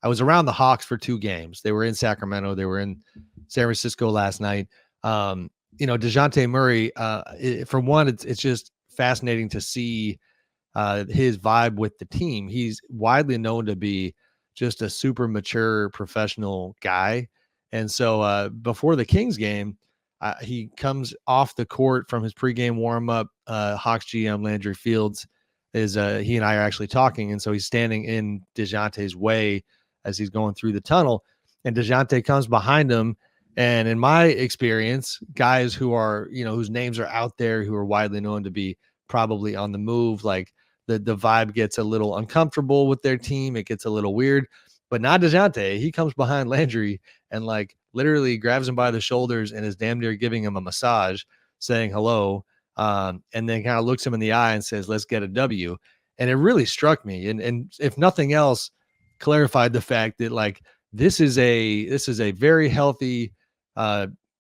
I was around the Hawks for 2 games. They were in Sacramento. They were in San Francisco last night. Dejounte Murray, for one, it's just fascinating to see his vibe with the team. He's widely known to be just a super mature professional guy. And so before the Kings game, he comes off the court from his pregame warm-up. Hawks GM Landry Fields he and I are actually talking. And so he's standing in Dejounte's way as he's going through the tunnel. And Dejounte comes behind him. And in my experience, guys who are, whose names are out there, who are widely known to be probably on the move, like the vibe gets a little uncomfortable with their team. It gets a little weird, but not Dejounte. He comes behind Landry and like literally grabs him by the shoulders and is damn near giving him a massage, saying hello. And then kind of looks him in the eye and says, let's get a W. And it really struck me. And if nothing else, clarified the fact that like, this is a very healthy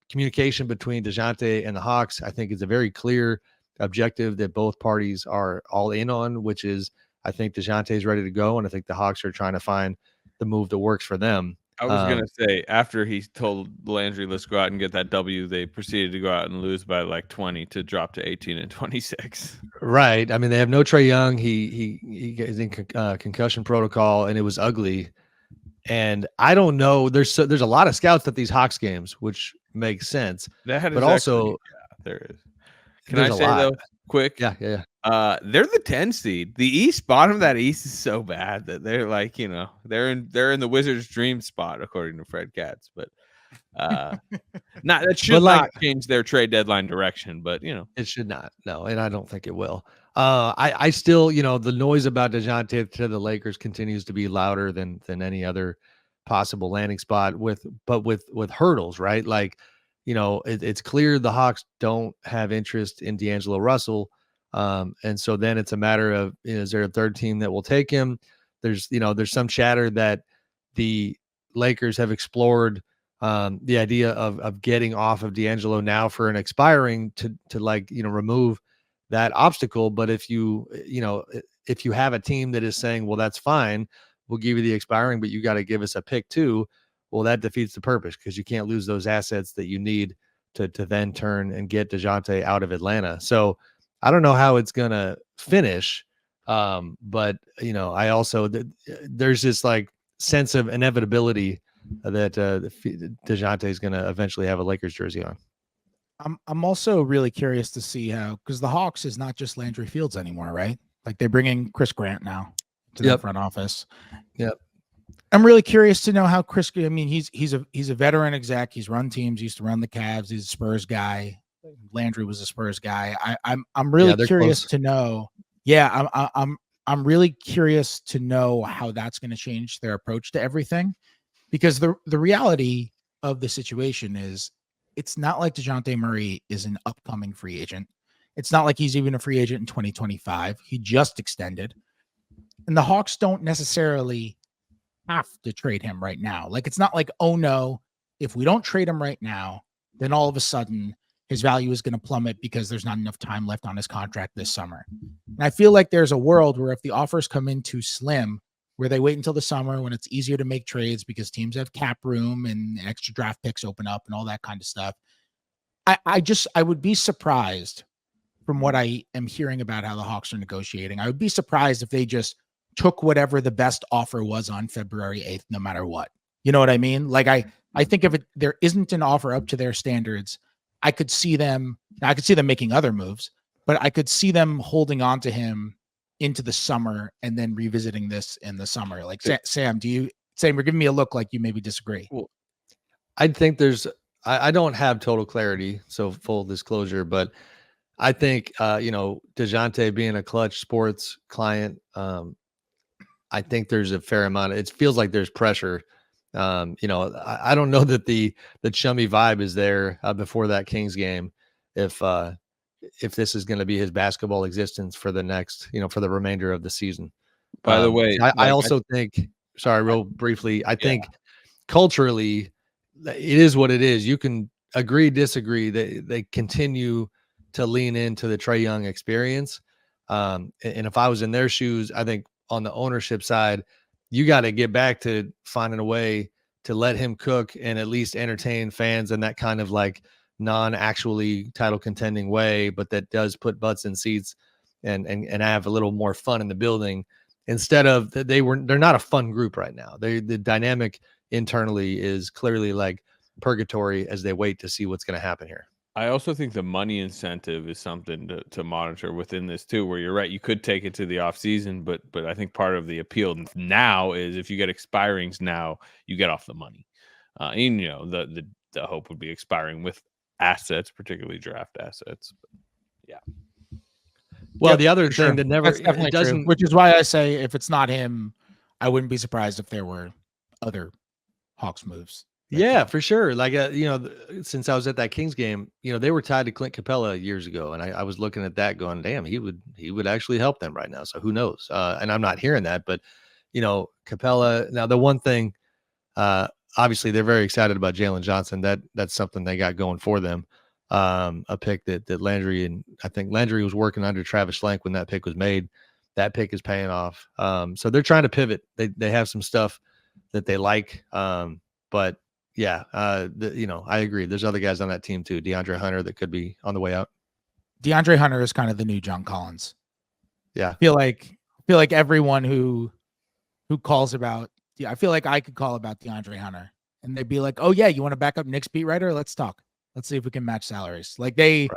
communication between Dejounte and the Hawks. I think it's a very clear objective that both parties are all in on, which is I think Dejounte is ready to go. And I think the Hawks are trying to find the move that works for them. I was going to say, after he told Landry, let's go out and get that W, they proceeded to go out and lose by like 20 to drop to 18 and 26. Right. I mean, they have no Trae Young. He is in concussion protocol, and it was ugly. And I don't know. There's a lot of scouts at these Hawks games, which makes sense. But also, there is. Can I say though, quick? Yeah. They're the 10 seed. The East, bottom of that East is so bad that they're like, they're in the Wizards' dream spot according to Fred Katz. But that should not change their trade deadline direction. But it should not. No, and I don't think it will. I still, the noise about Dejounte to the Lakers continues to be louder than any other possible landing spot with hurdles, right? Like, it's clear the Hawks don't have interest in D'Angelo Russell. And so then it's a matter of, is there a third team that will take him? There's some chatter that the Lakers have explored the idea of getting off of D'Angelo now for an expiring to remove that obstacle. But if you have a team that is saying, well, that's fine, we'll give you the expiring, but you got to give us a pick too. Well, that defeats the purpose because you can't lose those assets that you need to then turn and get Dejounte out of Atlanta. So I don't know how it's going to finish. But I also, there's this like sense of inevitability that Dejounte is going to eventually have a Lakers jersey on. I'm also really curious to see how, because the Hawks is not just Landry Fields anymore, right? Like they bring in Chris Grant now to the front office. Yep. I'm really curious to know how Chris. I mean, he's a veteran exec. He's run teams. He used to run the Cavs. He's a Spurs guy. Landry was a Spurs guy. I'm really curious to know. Yeah, I'm really curious to know how that's going to change their approach to everything, because the reality of the situation is it's not like Dejounte Murray is an upcoming free agent. It's not like he's even a free agent in 2025. He just extended, and the Hawks don't necessarily have to trade him right now. Like, it's not like, oh no, if we don't trade him right now, then all of a sudden his value is going to plummet because there's not enough time left on his contract this summer. And I feel like there's a world where if the offers come in too slim, where they wait until the summer when it's easier to make trades because teams have cap room and extra draft picks open up and all that kind of stuff. I would be surprised from what I am hearing about how the Hawks are negotiating. I would be surprised if they just took whatever the best offer was on February 8th, no matter what. You know what I mean? Like I think if there isn't an offer up to their standards, I could see them making other moves, but I could see them holding on to him into the summer and then revisiting this in the summer. Like Sam, you're giving me a look like you maybe disagree. Well, I think I don't have total clarity, so full disclosure, but I think, Dejounte being a Clutch Sports client, I think there's a fair amount it feels like there's pressure. I don't know that the chummy vibe is there before that Kings game. If this is going to be his basketball existence for the next, for the remainder of the season. By the way, I also think, real briefly, I think culturally it is what it is. You can agree, disagree. They continue to lean into the Trae Young experience. And if I was in their shoes, I think on the ownership side, you got to get back to finding a way to let him cook and at least entertain fans in that kind of like non-actually title contending way, but that does put butts in seats and have a little more fun in the building instead of they're not a fun group right now. The dynamic internally is clearly like purgatory as they wait to see what's going to happen here. I also think the money incentive is something to monitor within this too, where you're right, you could take it to the off season, but I think part of the appeal now is if you get expirings now, you get off the money. And you know, the hope would be expiring with assets, particularly draft assets. But, yeah. Well, yep, the other thing that never it doesn't, true. Which is why I say if it's not him, I wouldn't be surprised if there were other Hawks moves. Yeah, for sure. Like, you know, since I was at that Kings game, you know, they were tied to Clint Capella years ago. And I was looking at that going, damn, he would actually help them right now. So who knows? And I'm not hearing that, but you know, Capella, now the one thing, obviously they're very excited about Jalen Johnson. That's something they got going for them. A pick that Landry, and I think Landry was working under Travis Schlenk when that pick was made. That pick is paying off. So they're trying to pivot. They have some stuff that they like. But yeah, you know, I agree. There's other guys on that team too. DeAndre Hunter that could be on the way out. DeAndre Hunter is kind of the new John Collins. Yeah. I feel like everyone who calls about, yeah, I feel like I could call about DeAndre Hunter and they'd be like, oh yeah, you want to back up Nick's beat writer? Let's talk. Let's see if we can match salaries. Like I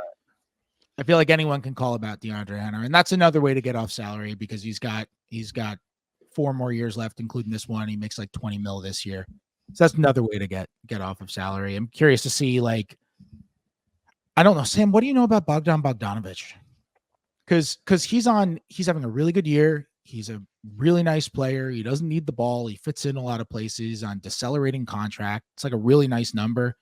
feel like anyone can call about DeAndre Hunter, and that's another way to get off salary because he's got 4 more years left, including this one. He makes like 20 mil this year. So that's another way to get off of salary. I'm curious to see, like, I don't know, Sam, what do you know about Bogdan Bogdanović? Because he's having a really good year. He's a really nice player. He doesn't need the ball. He fits in a lot of places on decelerating contract. It's like a really nice number.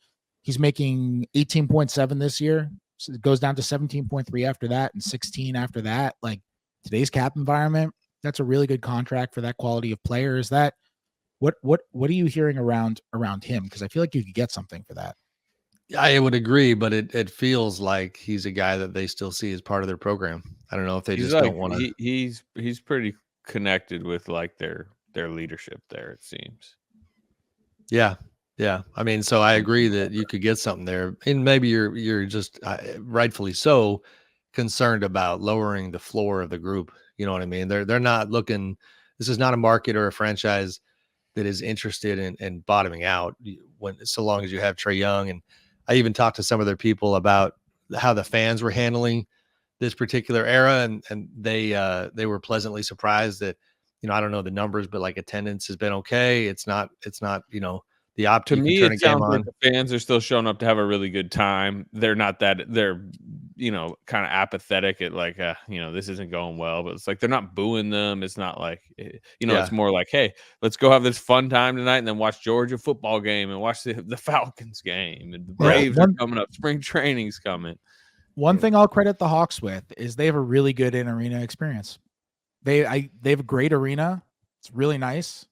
He's making 18.7 this year. So it goes down to 17.3 after that and 16 after that. Like today's cap environment, that's a really good contract for that quality of player. Is that what are you hearing around him? Because I feel like you could get something for that. I would agree, but it feels like he's a guy that they still see as part of their program. I don't know if they just don't want to. He's pretty connected with like their leadership there, it seems. Yeah. Yeah. I mean, so I agree that you could get something there, and maybe you're just rightfully so concerned about lowering the floor of the group. You know what I mean? They're not looking, this is not a market or a franchise that is interested in bottoming out so long as you have Trae Young. And I even talked to some of their people about how the fans were handling this particular era. And they were pleasantly surprised that, you know, I don't know the numbers, but like attendance has been okay. It's not, you know, the to me, it sounds like the fans are still showing up to have a really good time. They're not that they're, you know, kind of apathetic at like, you know, this isn't going well, but it's like, they're not booing them. It's not like, you know, It's more like, hey, let's go have this fun time tonight and then watch Georgia football game and watch the Falcons game and the Braves are coming up. Spring training's coming. One thing I'll credit the Hawks with is they have a really good in-arena experience. They have a great arena. It's really nice.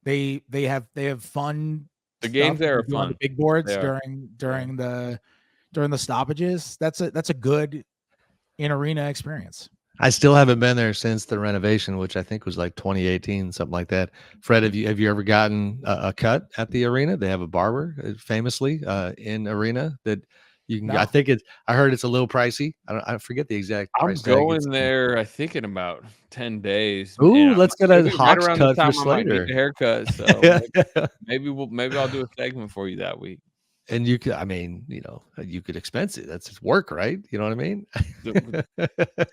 They have fun. The games there are fun. The big boards during the stoppages. That's a good in-arena experience. I still haven't been there since the renovation, which I think was like 2018, something like that. Fred, have you ever gotten a cut at the arena? They have a barber, famously, in arena that you can. No. I heard it's a little pricey. I forget the exact price. I'm going there, I think, in about 10 days. Ooh, let's get a Hawks cut for Slater. A haircut, so maybe I'll do a segment for you that week. And you could, I mean, you know, you could expense it. That's work, right? You know what I mean? Take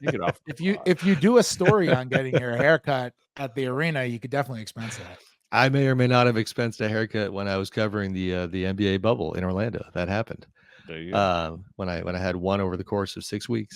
it off. If you do a story on getting your haircut at the arena, you could definitely expense that. I may or may not have expensed a haircut when I was covering the NBA bubble in Orlando. That happened. When I had one over the course of 6 weeks.